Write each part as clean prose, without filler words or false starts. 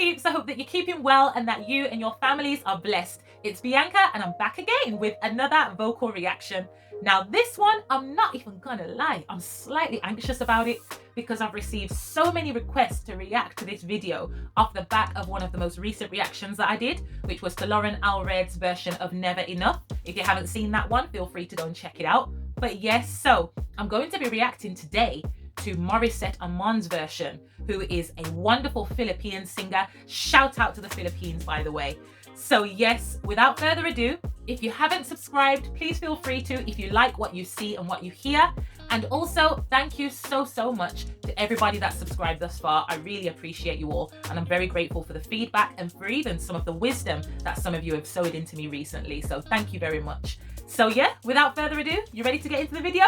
peeps, I hope that you're keeping well and that you and your families are blessed. It's Bianca and I'm back again with another vocal reaction. Now this one, I'm not even gonna lie, I'm slightly anxious about it because I've received so many requests to react to this video off the back of one of the most recent reactions that I did, which was to Lauren Alred's version of Never Enough. If you haven't seen that one, feel free to go and check it out. But yes, so I'm going to be reacting today to Morissette Amon's version, who is a wonderful Philippine singer. Shout out to the Philippines, by the way. So yes, without further ado, if you haven't subscribed, please feel free to if you like what you see and what you hear. And also, thank you so much to everybody that's subscribed thus far. I really appreciate you all. And I'm very grateful for the feedback and for even some of the wisdom that some of you have sowed into me recently. So thank you very much. So yeah, without further ado, you ready to get into the video?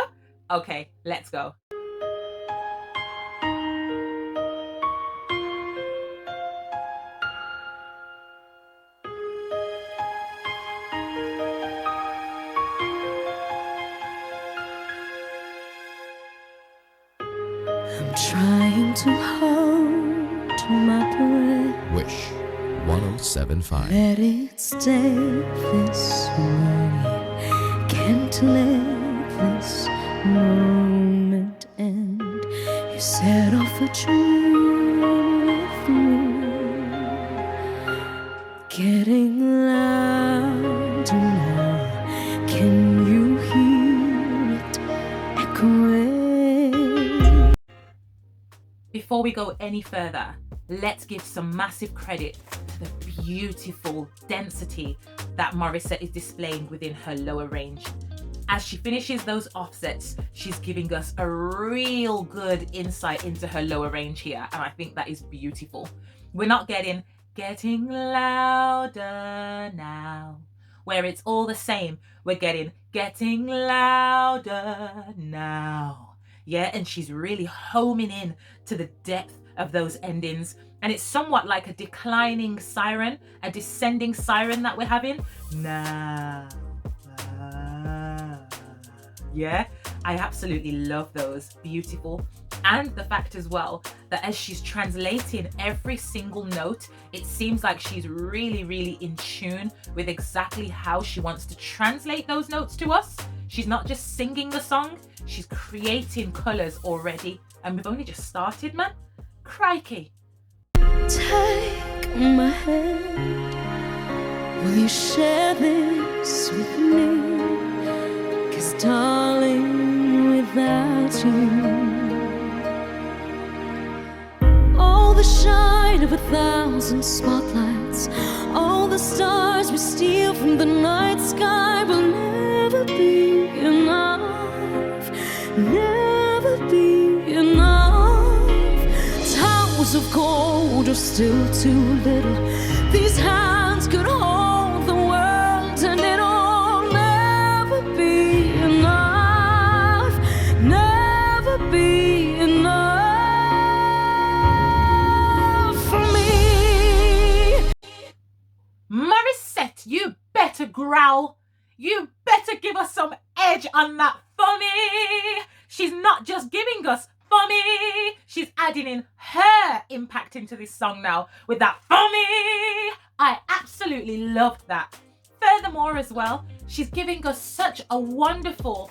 Okay, let's go. I'm trying to hold my breath. Wish 1075. Let it stay this way. Can't let this moment end. You set off a dream with me, getting louder now. Can you hear it echoing? Before we go any further, let's give some massive credit to the beautiful density that Morissette is displaying within her lower range. As she finishes those offsets, she's giving us a real good insight into her lower range here, and I think that is beautiful. We're not getting louder now, where it's all the same. We're getting louder now. Yeah, and she's really homing in to the depth of those endings. And it's somewhat like a declining siren, a descending siren that we're having. Now. Yeah, I absolutely love those. Beautiful. And the fact as well that as she's translating every single note, it seems like she's really in tune with exactly how she wants to translate those notes to us. She's not just singing the song, she's creating colours already. And we've only just started, man. Crikey. Take my hand. Will you share this with me? 'Cause darling, without you, all the shine of 1,000 spotlights, all the stars we steal from the night sky will never be enough, never be enough. Towers of gold are still too little. These hands could hold the world, and it'll never be enough, never be enough for me. Morissette, you better growl. You better give us some edge on that for me. She's not just giving us for me, she's adding in her impact into this song now with that for me. I absolutely loved that. Furthermore as well, she's giving us such a wonderful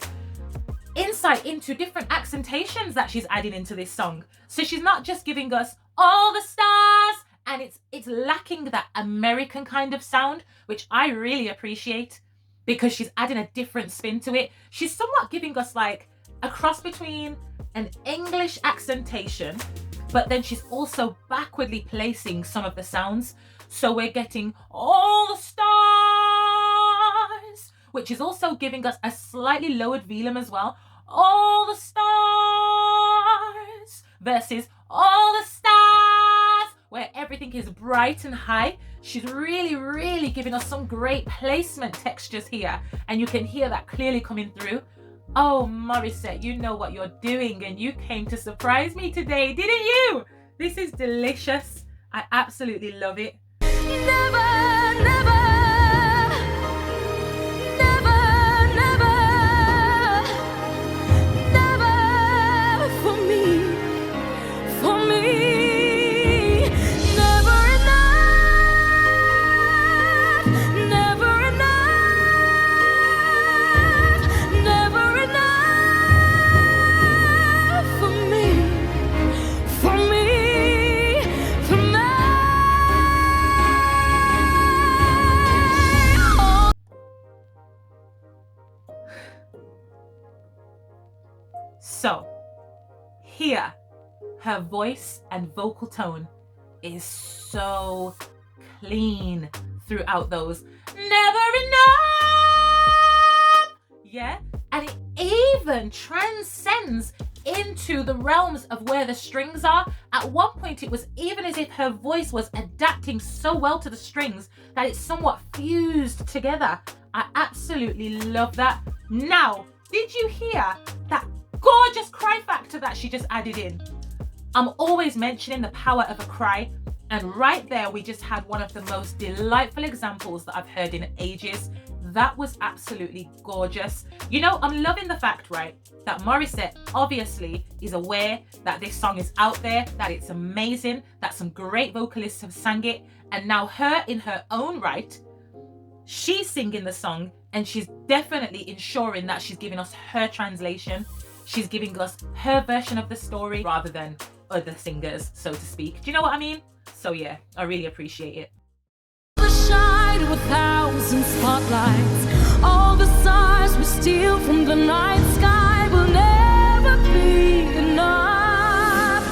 insight into different accentations that she's adding into this song. So she's not just giving us all the stars, and it's lacking that American kind of sound, which I really appreciate because she's adding a different spin to it. She's somewhat giving us like a cross between an English accentation, but then she's also backwardly placing some of the sounds. So we're getting all the stars, which is also giving us a slightly lowered velum as well. All the stars versus all the stars, where everything is bright and high. She's really giving us some great placement textures here, and you can hear that clearly coming through. Oh, Morissette, you know what you're doing, and you came to surprise me today, didn't you? This is delicious. I absolutely love it. Never, never, never, never, never for me, never enough. her voice and vocal tone is so clean throughout those. Never enough! Yeah? And it even transcends into the realms of where the strings are. At one point, it was even as if her voice was adapting so well to the strings that it's somewhat fused together. I absolutely love that. Now, did you hear that gorgeous cry factor that she just added in? I'm always mentioning the power of a cry, and right there we just had one of the most delightful examples that I've heard in ages. That was absolutely gorgeous. You know, I'm loving the fact, right, that Morissette obviously is aware that this song is out there, that it's amazing, that some great vocalists have sang it, and now her in her own right, she's singing the song, and she's definitely ensuring that she's giving us her translation. She's giving us her version of the story rather than other singers, so to speak. Do you know what I mean? So yeah, I really appreciate it. The shine of 1,000 spotlights, all the stars we steal from the night sky will never be enough,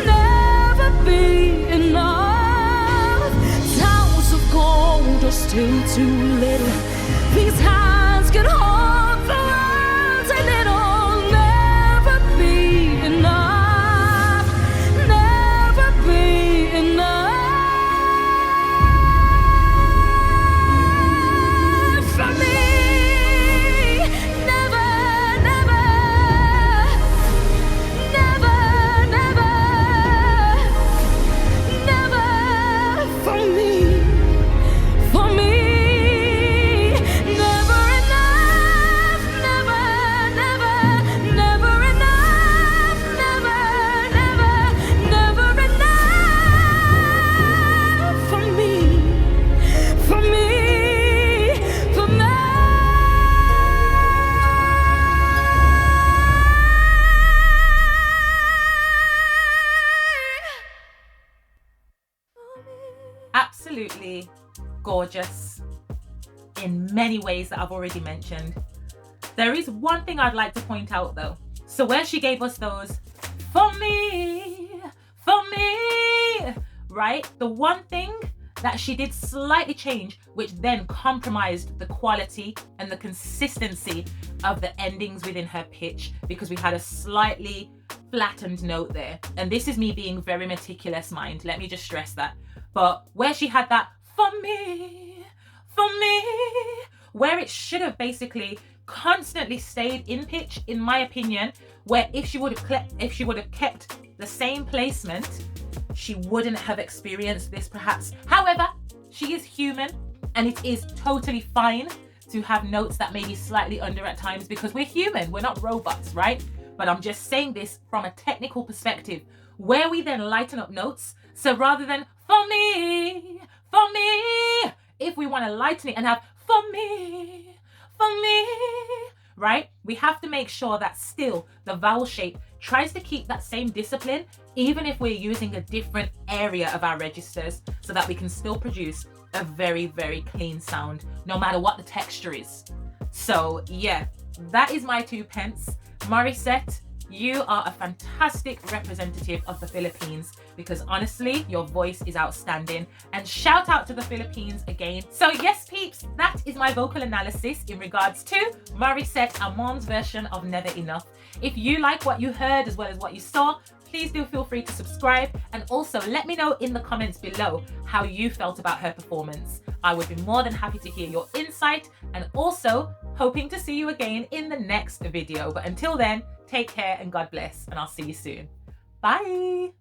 never be enough. Towers of gold are still too little. These hands can hold the world, and it'll never be enough, never be enough. For me, never, never, never, never, never. For me, never enough, never, never, never enough, never, never, never enough. For me, for me, for me. Absolutely gorgeous in many ways that I've already mentioned. There is one thing I'd like to point out though. So where she gave us those for me, right? The one thing that she did slightly change, which then compromised the quality and the consistency of the endings within her pitch, because we had a slightly flattened note there. And this is me being very meticulous, mind. Let me just stress that. But where she had that for me, where it should have basically constantly stayed in pitch, in my opinion, where if she would have kept the same placement, she wouldn't have experienced this perhaps. However, she is human, and it is totally fine to have notes that may be slightly under at times, because we're human, we're not robots, right? But I'm just saying this from a technical perspective, where we then lighten up notes. So rather than for me, if we want to lighten it and have for me, right? We have to make sure that still the vowel shape tries to keep that same discipline, even if we're using a different area of our registers, so that we can still produce a very, very clean sound, no matter what the texture is. So yeah, that is my 2 pence. Morissette, you are a fantastic representative of the Philippines, because honestly, your voice is outstanding. And shout out to the Philippines again. So yes, peeps, that is my vocal analysis in regards to Morissette Amon's version of Never Enough. If you like what you heard as well as what you saw, please do feel free to subscribe, and also let me know in the comments below how you felt about her performance. I would be more than happy to hear your insight, and also hoping to see you again in the next video. But until then, take care and God bless, and I'll see you soon. Bye.